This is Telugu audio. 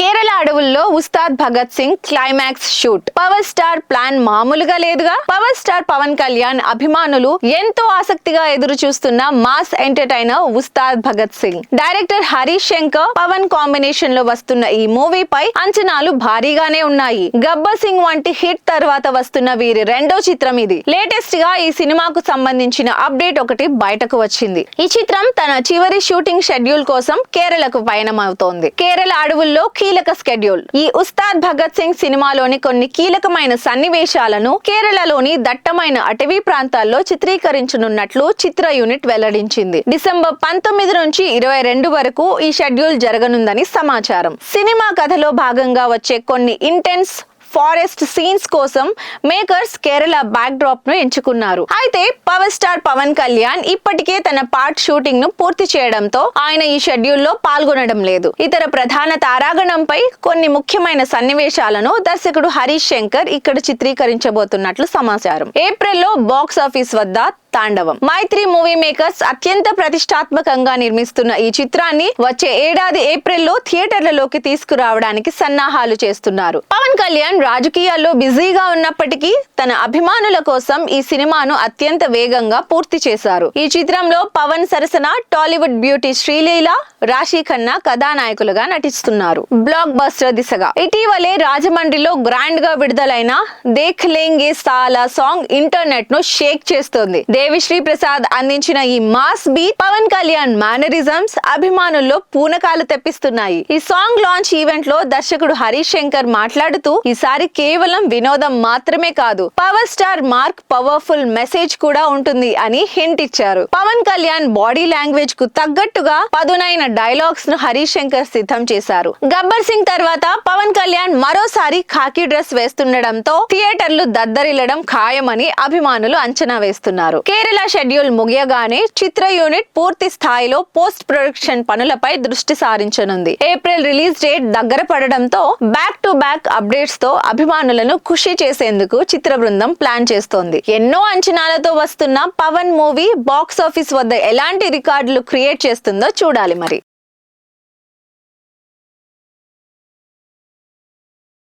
కేరళ అడవుల్లో Ustaad Bhagat Singh climax shoot. Power star plan మామూలుగా లేదుగా. పవర్ స్టార్ పవన్ కళ్యాణ్ అభిమానులు ఎంతో ఆసక్తిగా ఎదురు చూస్తున్న mass entertainer Ustaad Bhagat Singh. Director Harish Shankar Pawan combination లో వస్తున్న ఈ మూవీపై అంచనాలు భారీగానే ఉన్నాయి. గబ్బర్ సింగ్ వంటి హిట్ తర్వాత వస్తున్న వీరి రెండో చిత్రం ఇది. లేటెస్ట్ గా ఈ సినిమాకు సంబంధించిన అప్డేట్ ఒకటి బయటకు వచ్చింది. ఈ చిత్రం తన చివరి షూటింగ్ షెడ్యూల్ కోసం కేరళకు పయనమవుతోంది. కేరళ అడవుల్లో కీలక షెడ్యూల్. ఈ ఉస్తాద్ భగత్ సింగ్ సినిమాలోని కొన్ని కీలకమైన సన్నివేశాలను కేరళలోని దట్టమైన అటవీ ప్రాంతాల్లో చిత్రీకరించనున్నట్లు చిత్ర యూనిట్ వెల్లడించింది. డిసెంబర్ 19 నుంచి 22 వరకు ఈ షెడ్యూల్ జరగనుందని సమాచారం. సినిమా కథలో భాగంగా వచ్చే కొన్ని ఇంటెన్స్ ఫారెస్ట్ సీన్స్ కోసం మేకర్స్ కేరళ బ్యాక్ డ్రాప్ ను ఎంచుకున్నారు. అయితే పవర్ స్టార్ పవన్ కళ్యాణ్ ఇప్పటికే తన పార్ట్ షూటింగ్ ను పూర్తి చేయడంతో ఆయన ఈ షెడ్యూల్ లో పాల్గొనడం లేదు. ఇతర ప్రధాన తారాగణంపై కొన్ని ముఖ్యమైన సన్నివేశాలను దర్శకుడు హరీష్ శంకర్ ఇక్కడ చిత్రీకరించబోతున్నట్లు సమాచారం. ఏప్రిల్లో బాక్స్ ఆఫీస్ వద్ద తాండవం. మైత్రి మూవీ మేకర్స్ అత్యంత ప్రతిష్టాత్మకంగా నిర్మిస్తున్న ఈ చిత్రాన్ని వచ్చే ఏడాది ఏప్రిల్లో థియేటర్లలోకి తీసుకురావడానికి సన్నాహాలు చేస్తున్నారు. పవన్ కళ్యాణ్ రాజకీయాల్లో బిజీగా ఉన్నప్పటికీ తన అభిమానుల కోసం ఈ సినిమాను అత్యంత వేగంగా పూర్తి చేశారు. ఈ చిత్రంలో పవన్ సరసన టాలీవుడ్ బ్యూటీ శ్రీలీల, రాశి ఖన్నా కథానాయకులుగా నటిస్తున్నారు. బ్లాక్ బస్టర్ దిశగా ఇటీవలే రాజమండ్రిలో గ్రాండ్ గా విడుదలైన దేఖ్ లేంగే సాలా సాంగ్ ఇంటర్నెట్ ను షేక్ చేస్తోంది. దేవిశ్రీ ప్రసాద్ అందించిన ఈ mass beat Pawan Kalyan mannerisms అభిమానుల్లో పూనకాలు తెప్పిస్తున్నాయి. ఈ సాంగ్ లాంచ్ ఈవెంట్ లో దర్శకుడు హరీష్ శంకర్ మాట్లాడుతూ ఈసారి కేవలం వినోదం మాత్రమే కాదు, power star mark powerful message కూడా ఉంటుంది అని హింట్ ఇచ్చారు. పవన్ కళ్యాణ్ బాడీ లాంగ్వేజ్ కు తగ్గట్టుగా పదునైన డైలాగ్స్ ను హరీష్ శంకర్ సిద్ధం చేశారు. గబ్బర్ సింగ్ తర్వాత పవన్ కళ్యాణ్ మరోసారి ఖాకీ డ్రెస్ వేస్తుండడంతో థియేటర్లు దద్దరిల్లడం ఖాయమని అభిమానులు అంచనా వేస్తున్నారు. కేరళ షెడ్యూల్ ముగియగానే చిత్ర యూనిట్ పూర్తి స్థాయిలో పోస్ట్ ప్రొడక్షన్ పనులపై దృష్టి సారించనుంది. ఏప్రిల్ రిలీజ్ డేట్ దగ్గర పడడంతో బ్యాక్ టు బ్యాక్ అప్డేట్స్ తో అభిమానులను ఖుషి చేసేందుకు చిత్ర బృందం ప్లాన్ చేస్తోంది. ఎన్నో అంచనాలతో వస్తున్న పవన్ మూవీ బాక్స్ ఆఫీస్ వద్ద ఎలాంటి రికార్డులు క్రియేట్ చేస్తుందో చూడాలి మరి.